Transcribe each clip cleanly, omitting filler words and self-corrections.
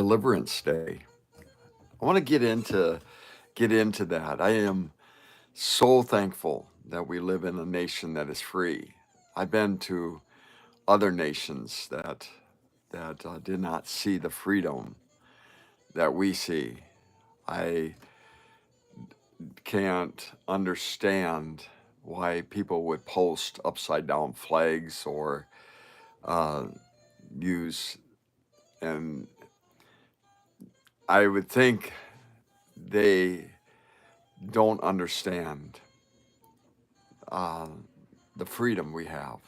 Deliverance Day. I want to get into that. I am so thankful that we live in a nation that is free. I've been to other nations that did not see the freedom that we see. I can't understand why people would post upside down flags or uh, use, and I would think they don't understand uh, the freedom we have.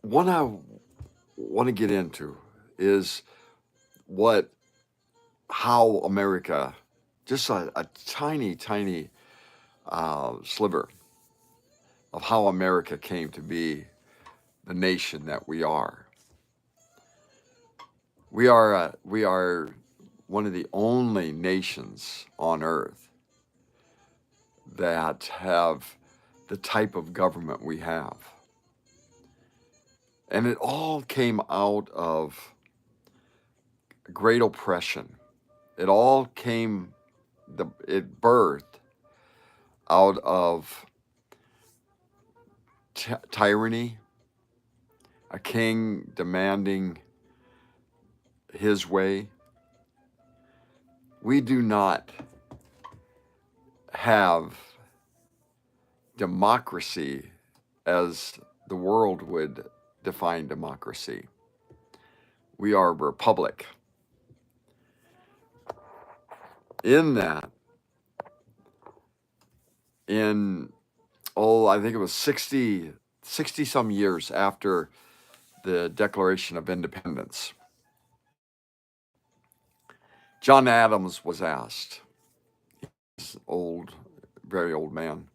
What I want to get into is what how America, just a tiny, tiny sliver of how America came to be the nation that we are. We are one of the only nations on earth that have the type of government we have. And it all came out of great oppression. It all came, it birthed out of tyranny, a king demanding his way. We do not have democracy as the world would define democracy. We are a republic. In that, I think it was 60 some years after the Declaration of Independence, John Adams was asked, he's old, very old man.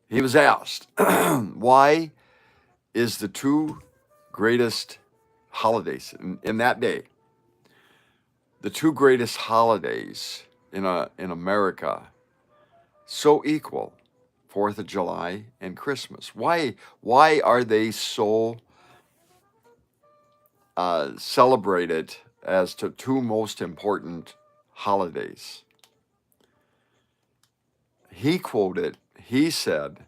He was asked, why is the two greatest holidays in that day, the two greatest holidays in America, so equal, 4th of July and Christmas? Why are they so celebrated as the two most important holidays? He said,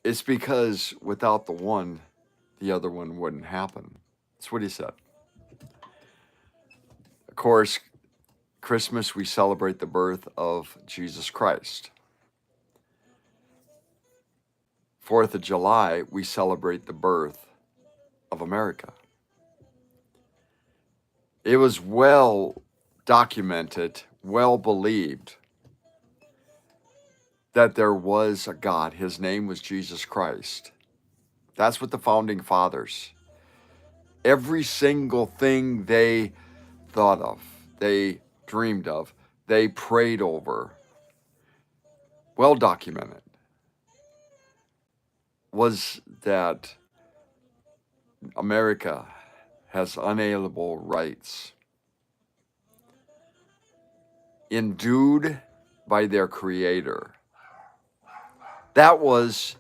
it's because without the one, the other one wouldn't happen. That's what he said. Of course, Christmas, we celebrate the birth of Jesus Christ. 4th of July, we celebrate the birth of America. It was well documented, well believed that there was a God. His name was Jesus Christ. That's what the founding fathers, every single thing they thought of, they dreamed of, they prayed over, well documented, was that America has unalienable rights endued by their creator. That was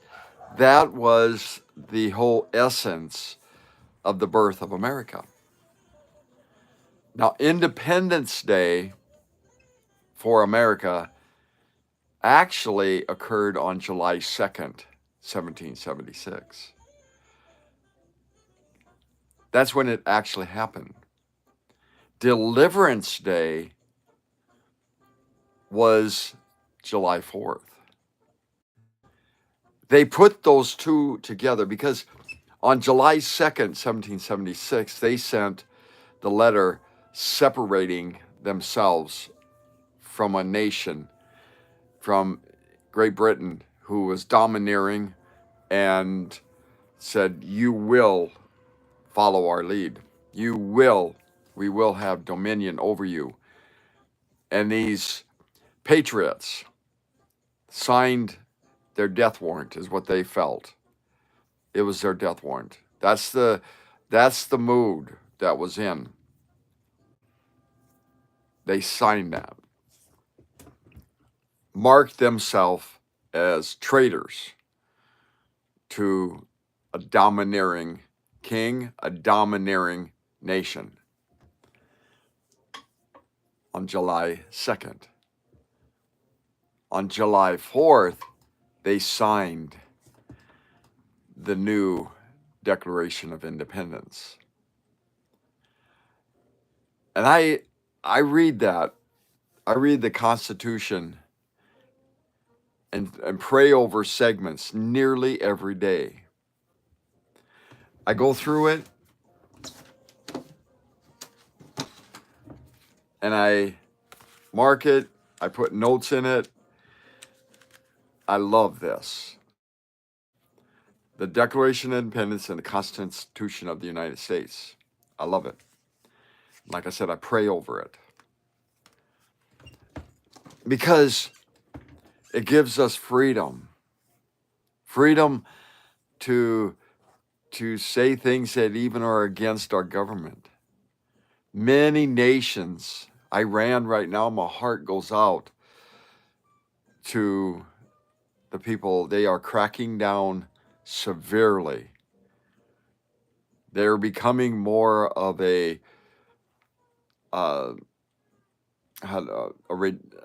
the whole essence of the birth of America. Now, Independence Day for America actually occurred on July 2nd, 1776. That's when it actually happened. Deliverance Day was July 4th. They put those two together because on July 2nd, 1776, they sent the letter separating themselves from a nation, from Great Britain, who was domineering, and said, you will follow our lead. We will have dominion over you. And these patriots signed their death warrant, is what they felt. It was their death warrant. That's the mood that was in. They signed that, marked themselves as traitors to a domineering king, a domineering nation on July 2nd. On July 4th, they signed the new Declaration of Independence. And I read that. I read the Constitution and pray over segments nearly every day. I go through it and I mark it. I put notes in it. I love this. The Declaration of Independence and the Constitution of the United States. I love it. Like I said, I pray over it. Because it gives us freedom. Freedom to say things that even are against our government. Many nations, Iran right now, my heart goes out to the people. They are cracking down severely. They're becoming more of a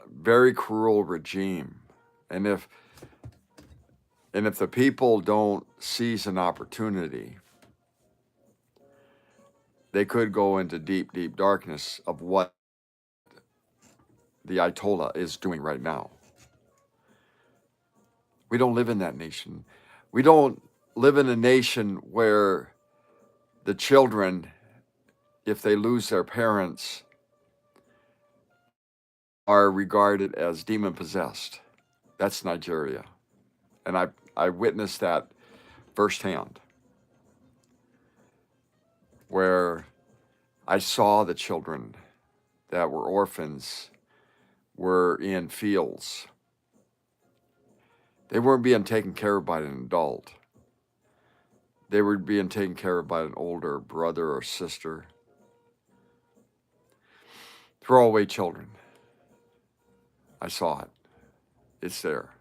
very cruel regime. And if the people don't seize an opportunity, they could go into deep, deep darkness of what the Ayatollah is doing right now. We don't live in that nation. We don't live in a nation where the children, if they lose their parents, are regarded as demon-possessed. That's Nigeria. And I witnessed that firsthand, where I saw the children that were orphans were in fields. They weren't being taken care of by an adult. They were being taken care of by an older brother or sister. Throwaway children. I saw it. It's there.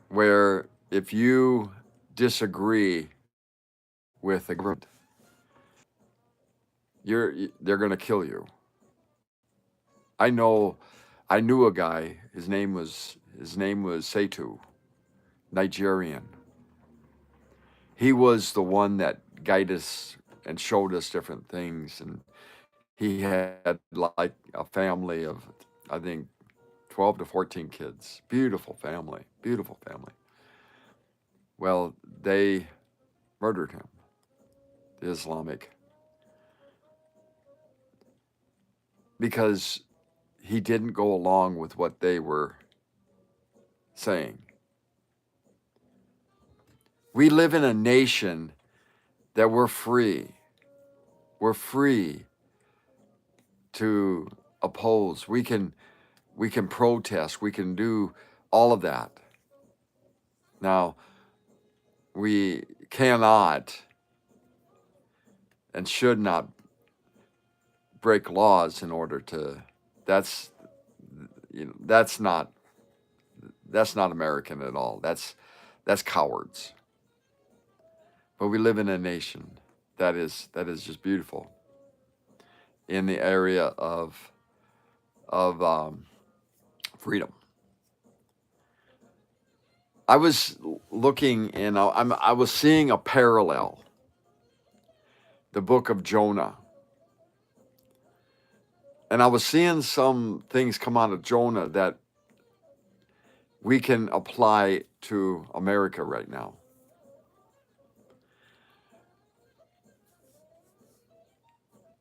Where if you disagree with the government, they're going to kill you. I knew a guy. His name was Setu, Nigerian. He was the one that guided us and showed us different things, and he had like a family of, I think, 12 to 14 kids. Beautiful family, beautiful family. Well, they murdered him, the Islamic, because he didn't go along with what they were saying. We live in a nation that we're free. We're free to oppose. We can protest. We can do all of that. Now, we cannot and should not break laws in order to. That's not American at all. That's cowards. But we live in a nation that is just beautiful in the area of freedom. I was looking and I was seeing a parallel. The book of Jonah. And I was seeing some things come out of Jonah that we can apply to America right now.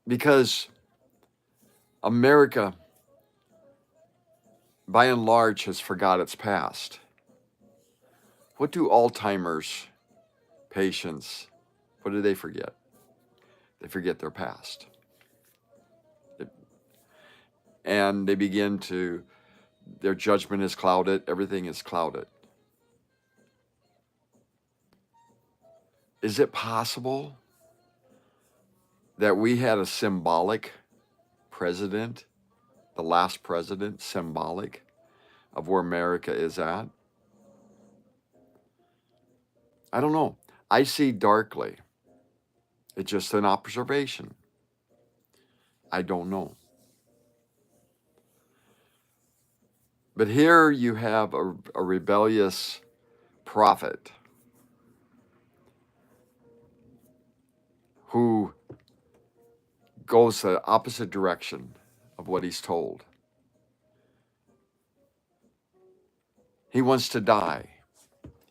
Because America, by and large, has forgot its past. What do Alzheimer's patients, what do they forget? They forget their past. And they begin to, their judgment is clouded, everything is clouded. Is it possible that we had a symbolic president, the last president, symbolic of where America is at? I don't know. I see darkly. It's just an observation. I don't know. But here you have a rebellious prophet who goes the opposite direction of what he's told. He wants to die.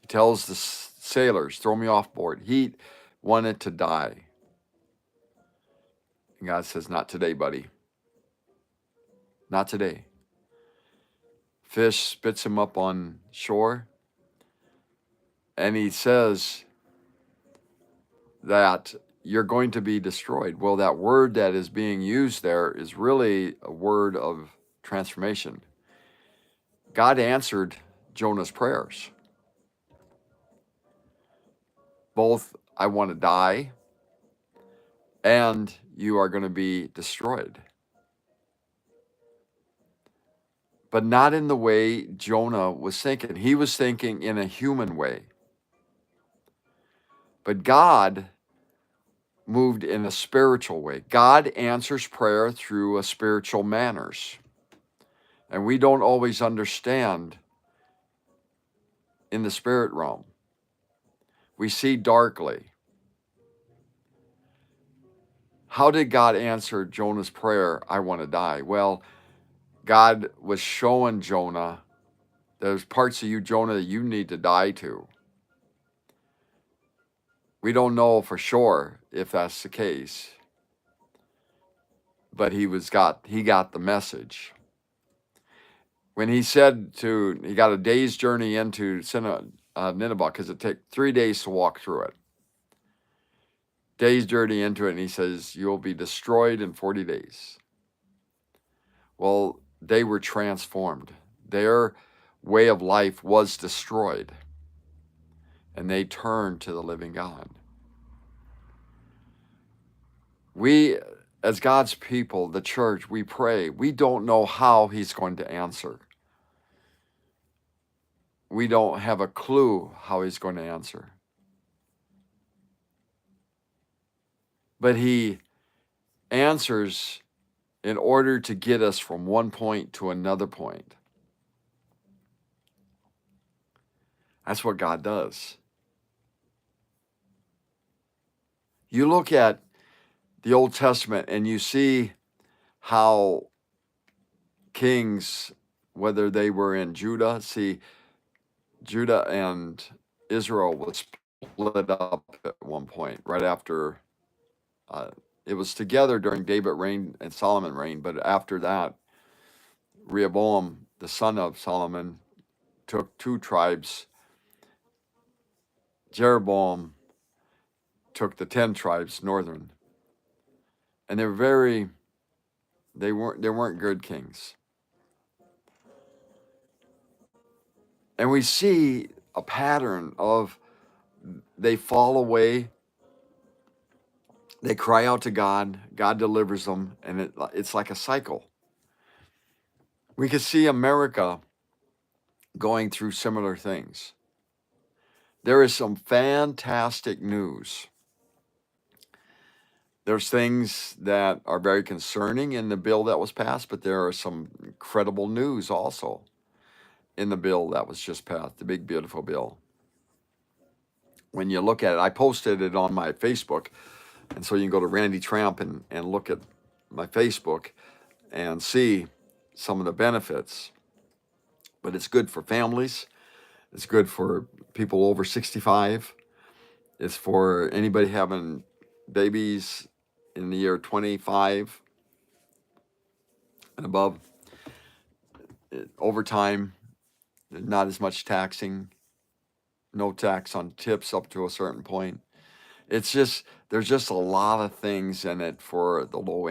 He tells the sailors, throw me off board. He wanted to die. And God says, not today, buddy. Not today. Fish spits him up on shore. And he says that you're going to be destroyed. Well, that word that is being used there is really a word of transformation. God answered Jonah's prayers. Both, I want to die, and you are going to be destroyed. But not in the way Jonah was thinking. He was thinking in a human way. But God moved in a spiritual way. God answers prayer through a spiritual manners. And we don't always understand in the spirit realm. We see darkly. How did God answer Jonah's prayer, I want to die? Well, God was showing Jonah, there's parts of you, Jonah, that you need to die to. We don't know for sure if that's the case, but he got the message. When he said he got a day's journey into Nineveh, because it took 3 days to walk through it. Day's journey into it, and he says, you'll be destroyed in 40 days. Well, they were transformed. Their way of life was destroyed, and they turned to the living God. We, as God's people, the church, we pray. We don't know how he's going to answer. We don't have a clue how he's going to answer. But he answers in order to get us from one point to another point. That's what God does. You look at the Old Testament and you see how kings, whether they were in Judah, Judah and Israel was split up at one point, right after it was together during David reign and Solomon reign, but after that, Rehoboam, the son of Solomon, took 2 tribes. Jeroboam took the 10 tribes, northern. And they weren't good kings. And we see a pattern of they fall away, they cry out to God, God delivers them, and it's like a cycle. We could see America going through similar things. There is some fantastic news. There's things that are very concerning in the bill that was passed, but there are some incredible news also in the bill that was just passed, the big, beautiful bill. When you look at it, I posted it on my Facebook, and so you can go to Randy Tramp and look at my Facebook and see some of the benefits. But it's good for families. It's good for people over 65. It's for anybody having babies in the year 25 and above. Over time, not as much taxing. No tax on tips up to a certain point. It's just, there's just a lot of things in it for the low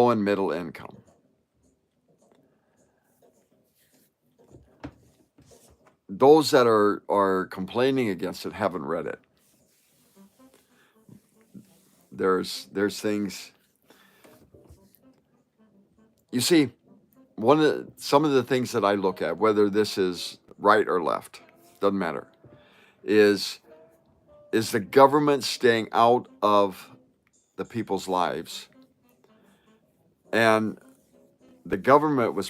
and middle income. Those that are complaining against it haven't read it. There's things. You see, some of the things that I look at, whether this is right or left, doesn't matter. is the government staying out of the people's lives. And the government was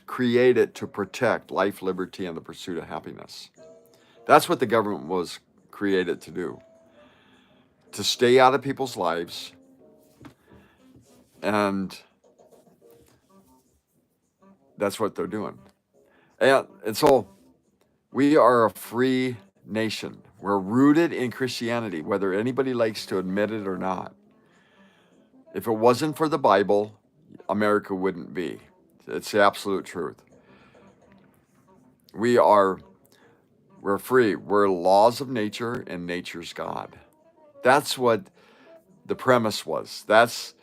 created to protect life, liberty, and the pursuit of happiness. That's what the government was created to do, to stay out of people's lives. And that's what they're doing. And so we are a free nation. We're rooted in Christianity, whether anybody likes to admit it or not. If it wasn't for the Bible, America wouldn't be. It's the absolute truth. We're free. We're laws of nature, and nature's God. That's what the premise was. That's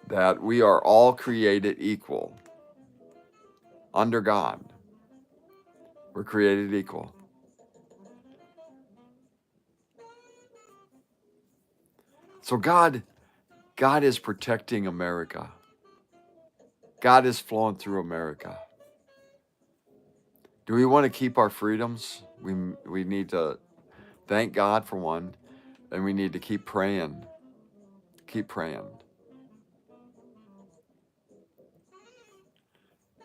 that we are all created equal under God. We're created equal. So God is protecting America. God is flowing through America. Do we want to keep our freedoms? We need to thank God for one, and we need to keep praying. Keep praying.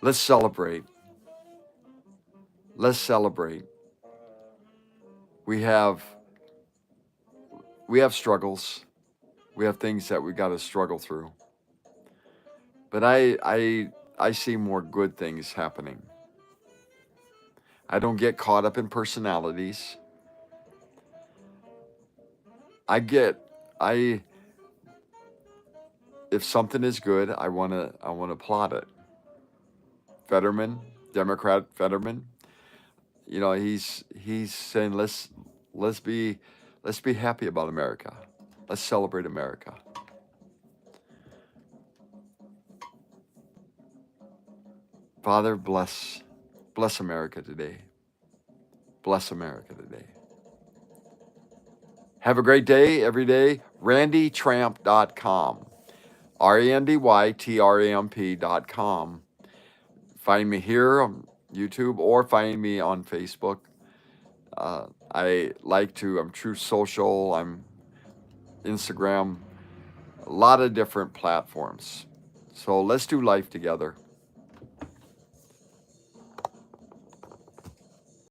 Let's celebrate. Let's celebrate. We have struggles. We have things that we got to struggle through. But I see more good things happening. I don't get caught up in personalities. If something is good, I want to applaud it. Fetterman, Democrat Fetterman, he's saying let's be happy about America. Let's celebrate America. Father, bless America today. Bless America today. Have a great day every day. RandyTramp.com. RandyTramp.com. Find me here on YouTube or find me on Facebook. I'm Truth Social, I'm Instagram, a lot of different platforms. So let's do life together.